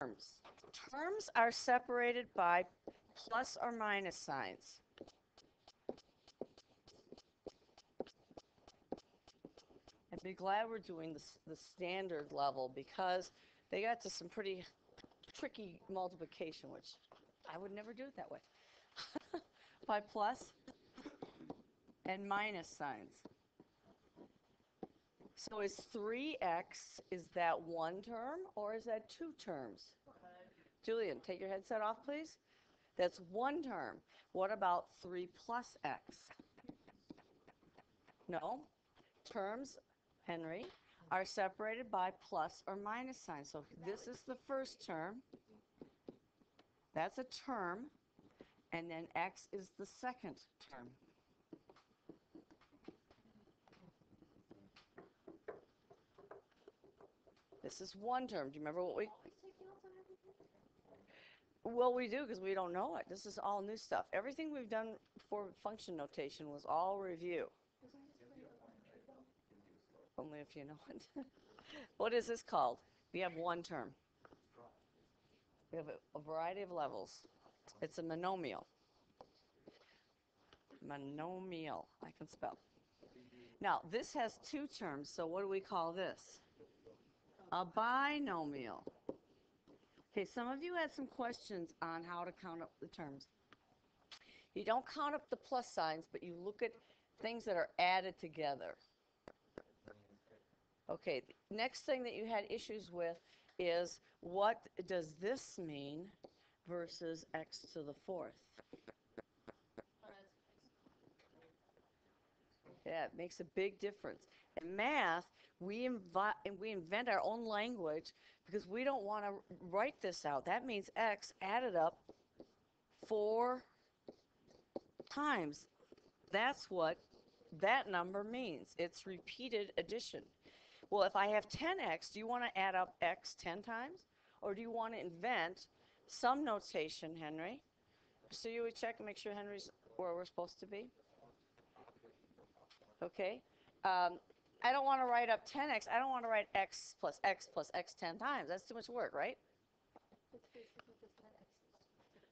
terms. Terms are separated by plus or minus signs. And be glad we're doing the standard level because they got to some pretty tricky multiplication, which I would never do it that way. By plus and minus signs. So is 3x, is that one term or is that two terms? Julian, take your headset off, please. That's one term. What about 3 plus x? No. Terms, Henry, are separated by plus or minus signs. So this is the first term. That's a term. And then x is the second term. This is one term. Do you remember what we... Well, we do because we don't know it. This is all new stuff. Everything we've done for function notation was all review. Only if you know it. What is this called? We have one term. We have a variety of levels. It's a monomial. Monomial. I can spell. Now, this has two terms, so what do we call this? A binomial. Okay, some of you had some questions on how to count up the terms. You don't count up the plus signs, but you look at things that are added together. Okay, the next thing that you had issues with is what does this mean versus x to the fourth? Yeah, it makes a big difference. In math, we invent our own language because we don't want to write this out. That means x added up 4 times. That's what that number means. It's repeated addition. Well, if I have 10x, do you want to add up x 10 times? Or do you want to invent some notation, Henry? So you would check and make sure Henry's where we're supposed to be? Okay. I don't want to write up 10x. I don't want to write x plus x plus x 10 times. That's too much work, right?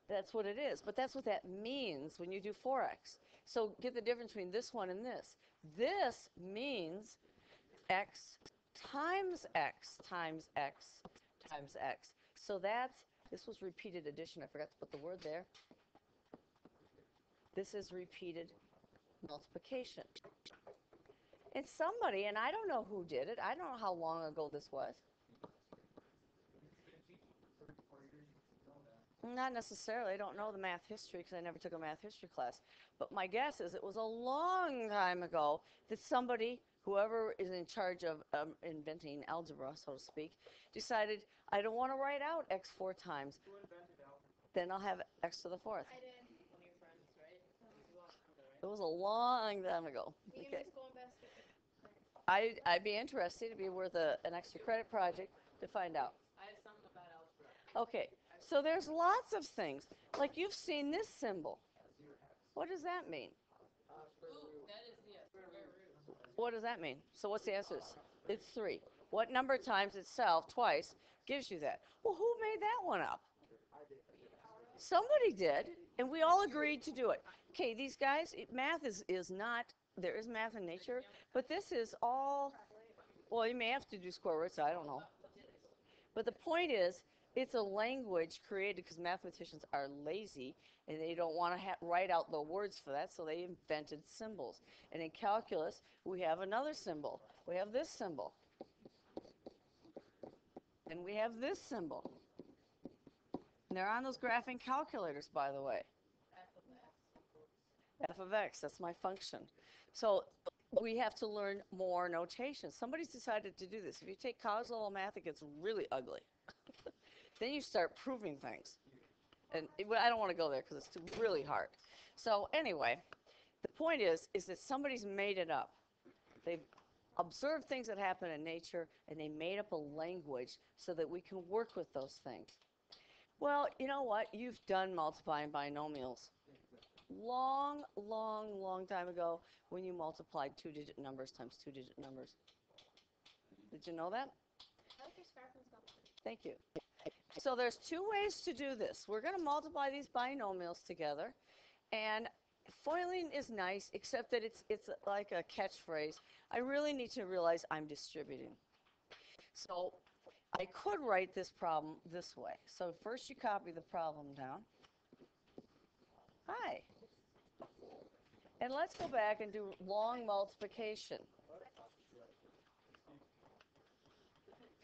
That's what it is. But that's what that means when you do 4x. So get the difference between this one and this. This means x times x times x times x. So this was repeated addition. I forgot to put the word there. This is repeated multiplication. And somebody, and I don't know who did it, I don't know how long ago this was. Not necessarily. I don't know the math history because I never took a math history class. But my guess is it was a long time ago that somebody, whoever is in charge of inventing algebra, so to speak, decided, I don't want to write out x 4 times. Who invented algebra? Then I'll have x to the fourth. I did. One of your friends, right? It was a long time ago. Okay. I'd be interested. It'd be worth an extra credit project to find out. I have something about algebra. Okay, so there's lots of things. Like you've seen this symbol. What does that mean? That is the square root. What does that mean? So what's the answer? It's 3. What number times itself twice gives you that? Well, who made that one up? Somebody did, and we all agreed to do it. Okay, these guys, math is not, there is math in nature, but this is all, well, you may have to do square roots, I don't know. But the point is, it's a language created because mathematicians are lazy and they don't want to write out the words for that, so they invented symbols. And in calculus, we have another symbol. We have this symbol. And we have this symbol. And they're on those graphing calculators, by the way. F of x, that's my function. So we have to learn more notation. Somebody's decided to do this. If you take college level math, it gets really ugly. Then you start proving things. And I don't want to go there because it's really hard. So anyway, the point is that somebody's made it up. They've observed things that happen in nature, and they made up a language so that we can work with those things. Well, you know what? You've done multiplying binomials. Long, long, long time ago when you multiplied 2-digit numbers times 2-digit numbers. Did you know that? I like your scarf and stuff. Thank you. So there's two ways to do this. We're going to multiply these binomials together, and foiling is nice, except that it's like a catchphrase. I really need to realize I'm distributing. So I could write this problem this way. So first you copy the problem down. Hi. And let's go back and do long multiplication.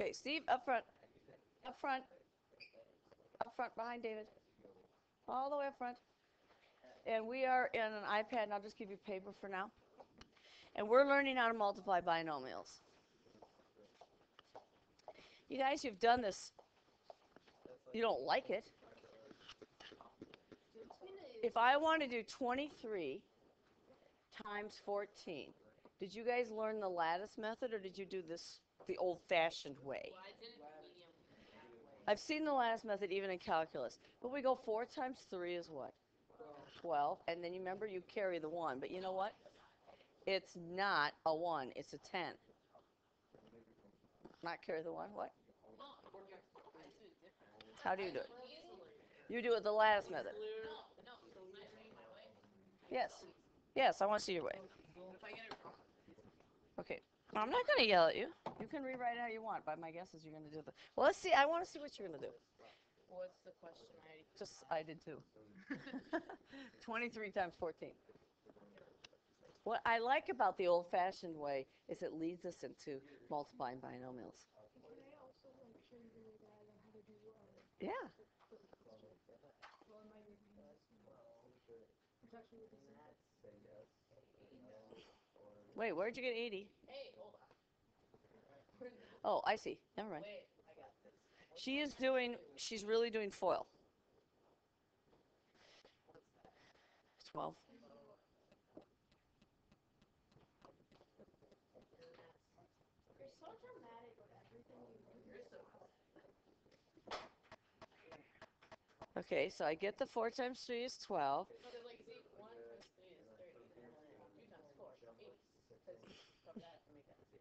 Okay, Steve, up front. Up front. Up front, behind David. All the way up front. And we are in an iPad, and I'll just give you paper for now. And we're learning how to multiply binomials. You guys, you've done this. You don't like it. If I want to do 23 times 14, did you guys learn the lattice method, or did you do this the old-fashioned way? Well, I did it medium halfway. I've seen the lattice method even in calculus. But we go 4 times 3 is what? 12. And then you remember you carry the 1. But you know what? It's not a 1. It's a 10. Not carry the 1? What? No, I do it different. How do you do it? Easily. You do it the lattice method. No, so can I show you my way? Yes. Yes, I want to see your way. If I get it wrong. Okay. I'm not going to yell at you. You can rewrite it how you want, but my guess is you're going to do the. Well, let's see. I want to see what you're going to do. What's the question? I did too. 23 times 14. What I like about the old-fashioned way is it leads us into multiplying binomials. Can I also show you that how to do Yeah. well, am I reading this? It's actually really simple. Wait, where'd you get 80? Hey, hold on. Oh, I see. Never mind. Wait, I got this. She's really doing FOIL. 12. You're so dramatic with everything you do. Okay, so I get the 4 times 3 is 12. No, they're like, see, 1 times 3 is 30. 2 times 4 is 80. Because from that, I make that 0.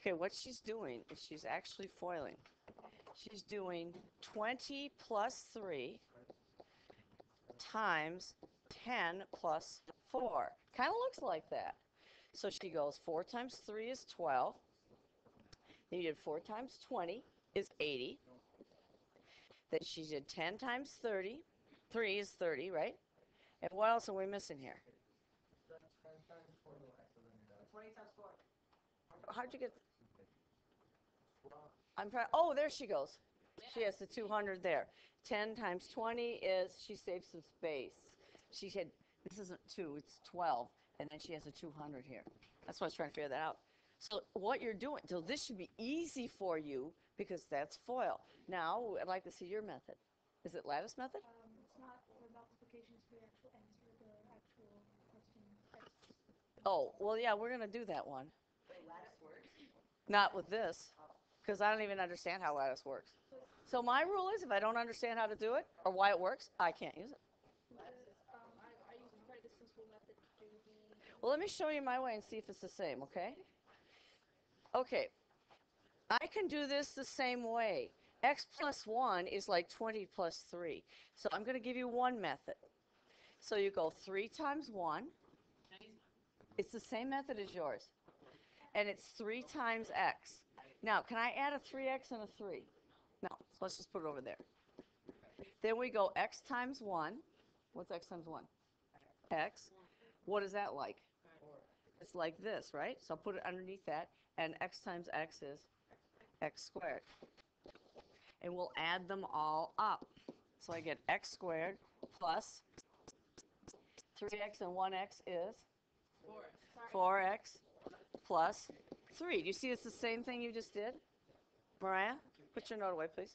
Okay, what she's doing is she's actually foiling. She's doing 20 plus 3 times 10 plus 4. Kind of looks like that. So she goes 4 times 3 is 12. Then you did 4 times 20 is 80. Then she did 10 times 30. 3 is 30, right? And what else are we missing here? 20 times 4. How'd you get? I'm trying. Oh, there she goes. She has the 200 there. 10 times 20 is, she saves some space. She said, this isn't 2, it's 12. And then she has a 200 here. That's why I was trying to figure that out. So what you're doing, so this should be easy for you because that's FOIL. Now, I'd like to see your method. Is it lattice method? It's not the multiplication, it's the actual answer, the actual question. Oh, well, yeah, we're going to do that one. Wait, lattice works? Not with this, because I don't even understand how lattice works. So my rule is if I don't understand how to do it or why it works, I can't use it. I use quite a simple method to do the. Well, let me show you my way and see if it's the same, okay? Okay. I can do this the same way. X plus 1 is like 20 plus 3. So I'm going to give you one method. So you go 3 times 1. It's the same method as yours. And it's 3 times x. Now, can I add a 3x and a 3? No. So let's just put it over there. Then we go x times 1. What's x times 1? X. What is that like? It's like this, right? So I'll put it underneath that. And x times x is x squared. And we'll add them all up. So I get x squared plus 3x and 1x is 4x plus 3. Do you see it's the same thing you just did? Mariah, put your note away, please.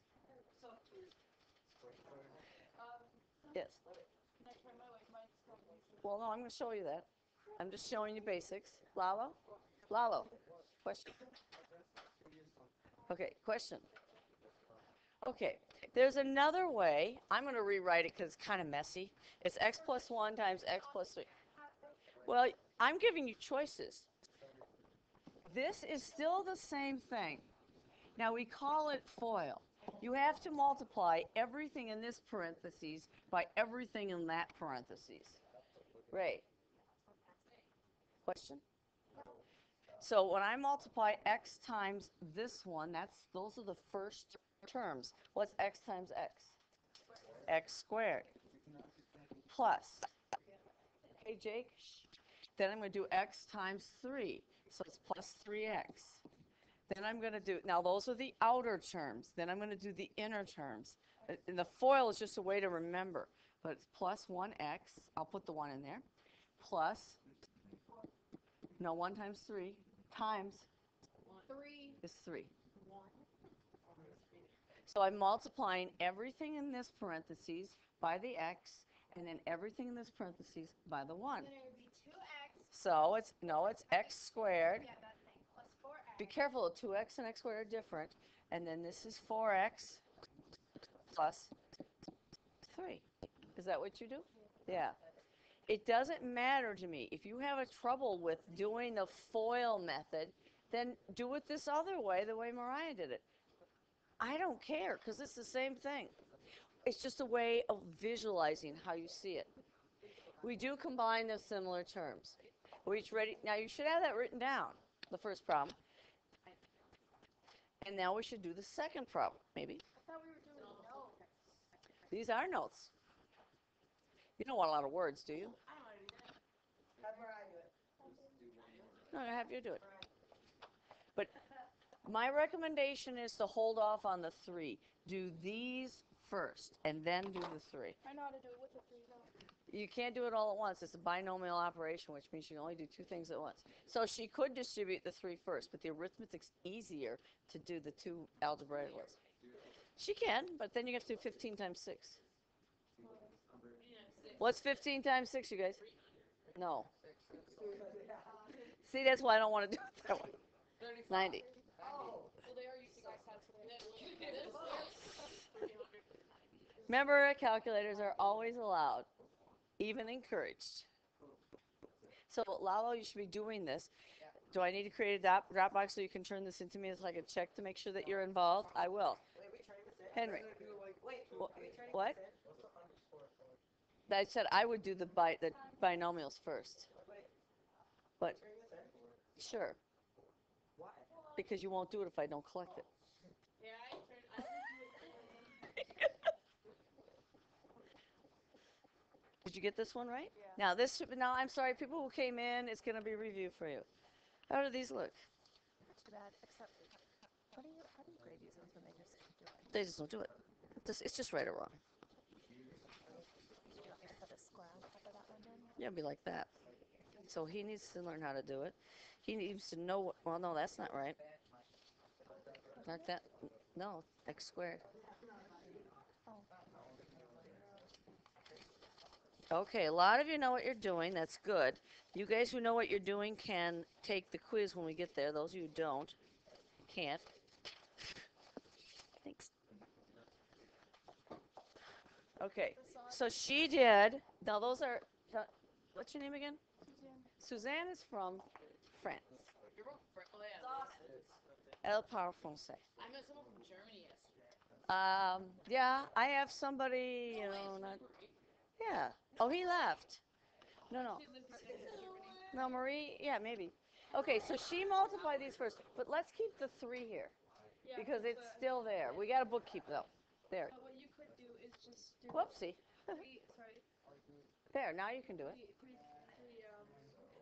Yes. Can I try my way? Mine's probably easier. Well, no, I'm going to show you that. I'm just showing you basics. Lalo? Lalo, question. Okay, question. Okay, there's another way. I'm going to rewrite it because it's kind of messy. It's x plus 1 times x plus 3. Well, I'm giving you choices. This is still the same thing. Now, we call it FOIL. You have to multiply everything in this parentheses by everything in that parentheses. Ray, question? So when I multiply x times this one, those are the first terms. What's x times x? X squared plus. Okay, Jake? Then I'm going to do x times 3. So it's plus 3x. Then I'm going to do, now those are the outer terms. Then I'm going to do the inner terms. And the FOIL is just a way to remember. But it's plus 1x. I'll put the 1 in there. Plus, no, 1 times 3 times 3. is 3. So I'm multiplying everything in this parentheses by the x, and then everything in this parentheses by the 1. Then it would be 2x. So it's x squared. Yeah, that thing. Plus 4x. Be careful, 2x and x squared are different. And then this is 4x plus 3. Is that what you do? Yeah. It doesn't matter to me. If you have a trouble with doing the FOIL method, then do it this other way, the way Mariah did it. I don't care, because it's the same thing. It's just a way of visualizing how you see it. We do combine the similar terms. We're each ready. Now, you should have that written down, the first problem. And now we should do the second problem, maybe. I thought we were doing notes. These are notes. You don't want a lot of words, do you? I don't want to do that. That's where I do it. No, I have you do it. But my recommendation is to hold off on the 3. Do these first, and then do the 3. I know how to do it with the 3 though. You can't do it all at once. It's a binomial operation, which means you can only do 2 things at once. So she could distribute the 3 first, but the arithmetic's easier to do the 2 algebraic ones. She can, but then you have to do 15 times 6. What's 15 times 6, you guys? No. See, that's why I don't want to do it that way. 90. Well, they are using iPads for that. Remember, calculators are always allowed, even encouraged. So, Lalo, you should be doing this. Do I need to create a Dropbox so you can turn this into me as like a check to make sure that you're involved? I will. Henry. What? I said I would do the binomials first. But, sure. Because you won't do it if I don't collect it. Yeah, Did you get this one right? Yeah. Now I'm sorry, people who came in, it's going to be review for you. How do these look? Not too bad, except how do you grade these ones when they just keep doing? They just don't do it. It's just right or wrong. Do you want me to put a square on top of that one then? Yeah, it'd be like that. So he needs to learn how to do it. He needs to know what, well, no, that's not right. Not that, no, x squared. Okay, a lot of you know what you're doing. That's good. You guys who know what you're doing can take the quiz when we get there. Those of you who don't, can't. Thanks. Okay, so she did. Now those are, what's your name again? Suzanne is from France. You're both yeah. Elle parle français. I met someone from Germany yesterday. Yeah, I have somebody, you know, not. Yeah. Oh, he left. No. No, Marie, yeah, maybe. Okay, so she multiplied these first, but let's keep the 3 here Yeah, because it's still there. We got a bookkeep though. There. What you could do is just do Whoopsie. 3, sorry. There, now you can do it. 3,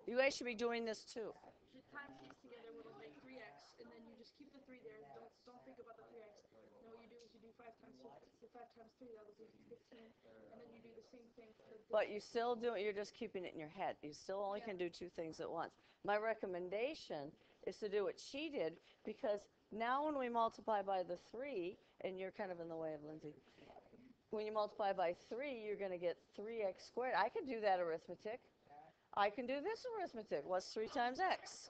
You guys should be doing this too. times these together would make 3x, and then you just keep the 3 there. Don't think about the 3x. No, what you do is you do 5 times 2, so 5 times 3, that was 15, and then you do the same thing for this. But you still do it, you're just keeping it in your head. You still only can do 2 things at once. My recommendation is to do what she did because now when we multiply by the 3, and you're kind of in the way of Lindsay, when you multiply by 3, you're going to get 3x squared. I can do that arithmetic. I can do this arithmetic. What's 3 times x?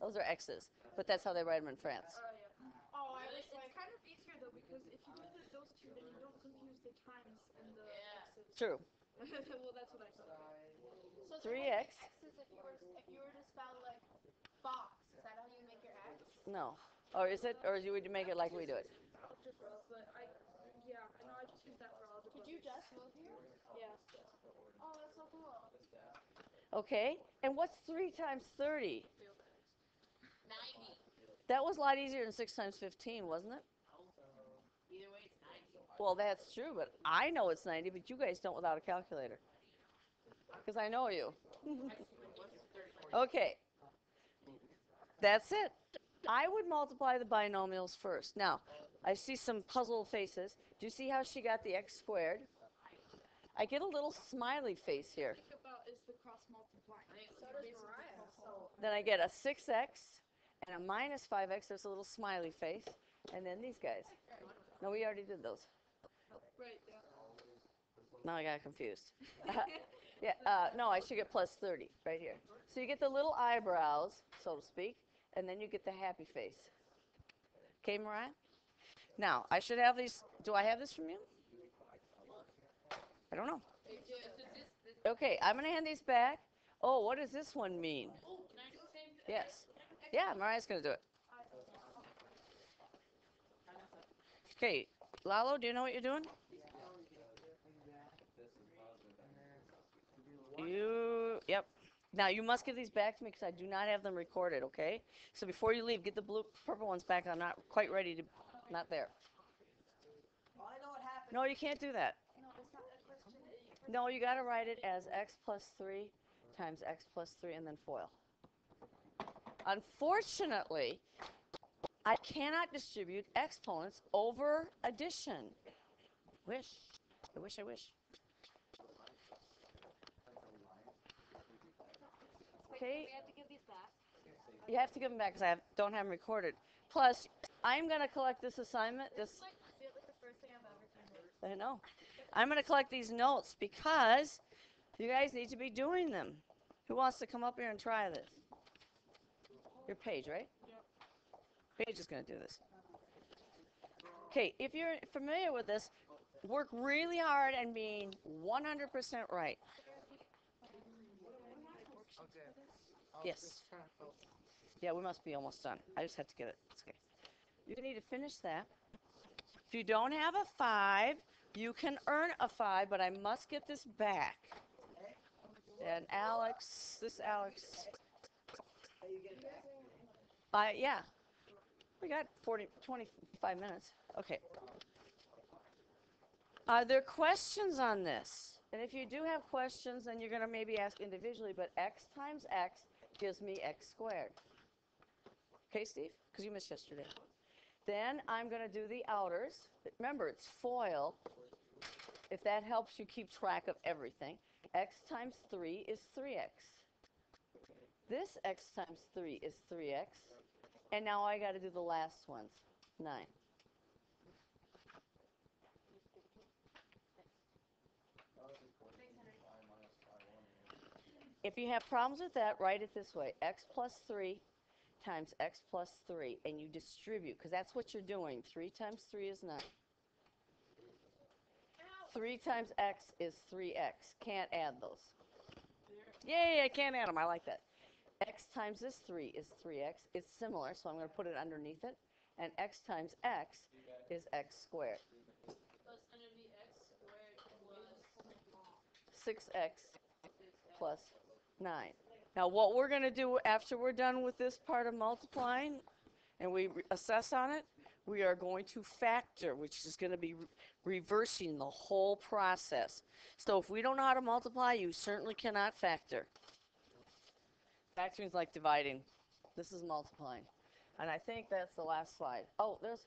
Those are x's, but that's how they write them in France. Yeah. Oh, it's kind of easier though because if you do those 2, then you don't confuse the times and the x's. True. Well, that's what I thought. So 3x. X's if you were to spell like box, is that how you make your X? No. Or is it? Or you would make it like we do it? algebra, but I know I just use that for algebra. Did you just move here? Yeah. Oh, that's so cool. Okay, and what's 3 times 30? 90. That was a lot easier than 6 times 15, wasn't it? Either way, it's 90. Well, that's true, but I know it's 90, but you guys don't without a calculator. Because I know you. Okay, that's it. I would multiply the binomials first. Now, I see some puzzled faces. Do you see how she got the x squared? I get a little smiley face here. Think about is the cross multiplying. So does Mariah. So Then I get a 6x and a minus 5x. There's a little smiley face. And then these guys. No, we already did those. Right, yeah. Now I got confused. Yeah, no, I should get plus 30 right here. So you get the little eyebrows, so to speak, and then you get the happy face. Okay, Mariah? Now, I should have these. Do I have this from you? I don't know. Okay, I'm going to hand these back. Oh, what does this one mean? Oh, can I do the same thing? Yes. Yeah, Mariah's going to do it. Okay, Lalo, do you know what you're doing? Yep. Now, you must give these back to me because I do not have them recorded, okay? So before you leave, get the purple ones back. I'm not quite ready to, not there. Well, I know what happened. No, you can't do that. No, it's not a question. No, you got to write it as x plus 3 times x plus 3 and then FOIL. Unfortunately, I cannot distribute exponents over addition. Wish. I wish, I wish. Okay. We have to give these back. You have to give them back because I don't have them recorded. Plus, I'm going to collect this assignment. I feel like the first thing I've ever done. I know. I'm going to collect these notes because you guys need to be doing them. Who wants to come up here and try this? Your Paige, right? Yep. Paige is going to do this. Okay, if you're familiar with this, work really hard and being 100% right. Yes. Yeah, we must be almost done. I just have to get it. It's okay. You need to finish that. If you don't have a 5, you can earn a 5, but I must get this back. And Alex, this Alex. Yeah. We got 25 minutes. Okay. Are there questions on this? And if you do have questions, then you're going to maybe ask individually, but x times x gives me x squared. Okay, Steve? Because you missed yesterday. Then I'm going to do the outers. Remember, it's FOIL. If that helps you keep track of everything. X times 3 is 3x. This x times 3 is 3x. And now I got to do the last ones. 9. If you have problems with that, write it this way. X plus 3 times x plus 3. And you distribute, because that's what you're doing. 3 times 3 is 9. 3 times x is 3x. Can't add those. Yay, I can't add them. I like that. X times this 3 is 3x. It's similar, so I'm going to put it underneath it. And x times x is x squared. That's going to be x squared plus 6x plus 9. Now, what we're going to do after we're done with this part of multiplying and we assess on it, we are going to factor, which is going to be reversing the whole process. So if we don't know how to multiply, you certainly cannot factor. Factoring is like dividing. This is multiplying. And I think that's the last slide. Oh, there's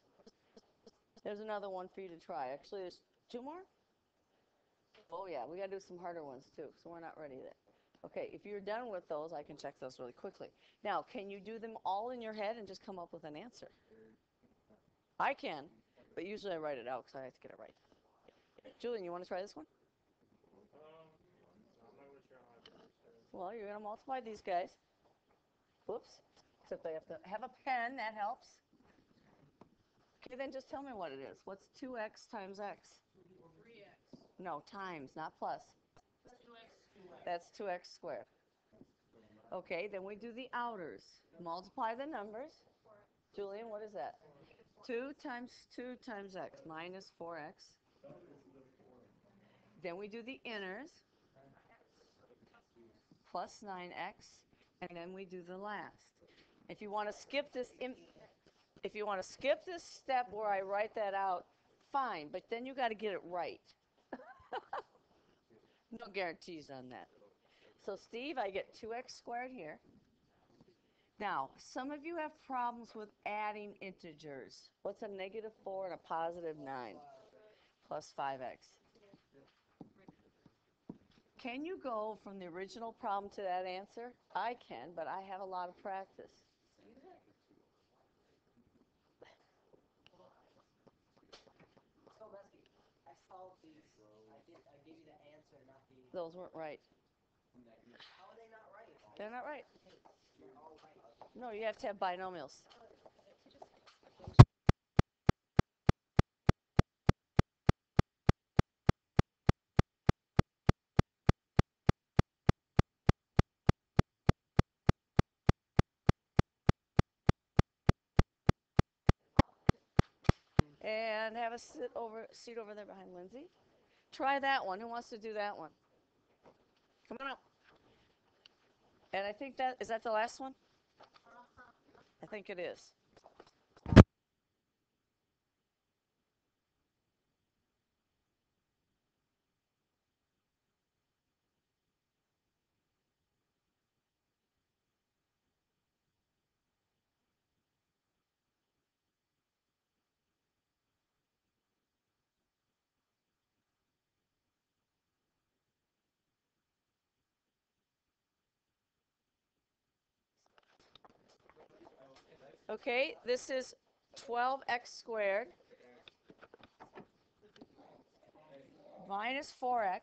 another one for you to try. Actually, there's 2 more? Oh, yeah, we got to do some harder ones, too, so we're not ready yet. Okay, if you're done with those, I can check those really quickly. Now, can you do them all in your head and just come up with an answer? I can, but usually I write it out because I have to get it right. Julian, you want to try this one? Well, you're going to multiply these guys. Whoops. Except I have to have a pen. That helps. Okay, then just tell me what it is. What's 2x times x? 3x. No, times, not plus. 2x squared. That's 2x squared. Okay, then we do the outers. Multiply the numbers. Julian, what is that? 2 times 2 times x minus 4x. Then we do the inners, plus 9x, and then we do the last. If you want to skip this, if you want to skip this step where I write that out, fine, but then you got to get it right. No guarantees on that. So Steve, I get 2x squared here. Now, some of you have problems with adding integers. What's a negative 4 and a positive 9? Plus 5x. Can you go from the original problem to that answer? I can, but I have a lot of practice. So Leslie, I solved these. I gave you the answer, not the. Those weren't right. How are they not right? They're not right. They're all right. No, you have to have binomials. And have a seat over there behind Lindsay. Try that one. Who wants to do that one? Come on up. And I think is that the last one? I think it is. Okay, this is 12x squared minus 4x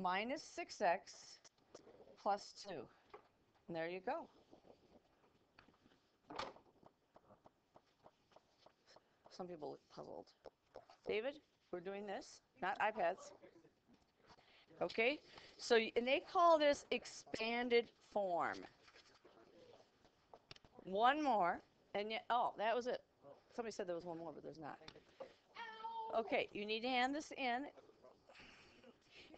minus 6x plus 2. And there you go. Some people look puzzled. David, we're doing this, not iPads. Okay, so and they call this expanded form. One more, and yet, oh, that was it. Somebody said there was one more, but there's not. Okay, you need to hand this in,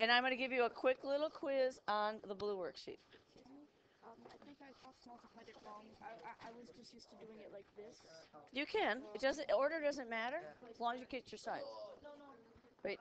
and I'm going to give you a quick little quiz on the blue worksheet. I think I cross multiplied it wrong. I was just used to doing it like this. You can. It doesn't. Order doesn't matter as long as you get your signs. No. Wait.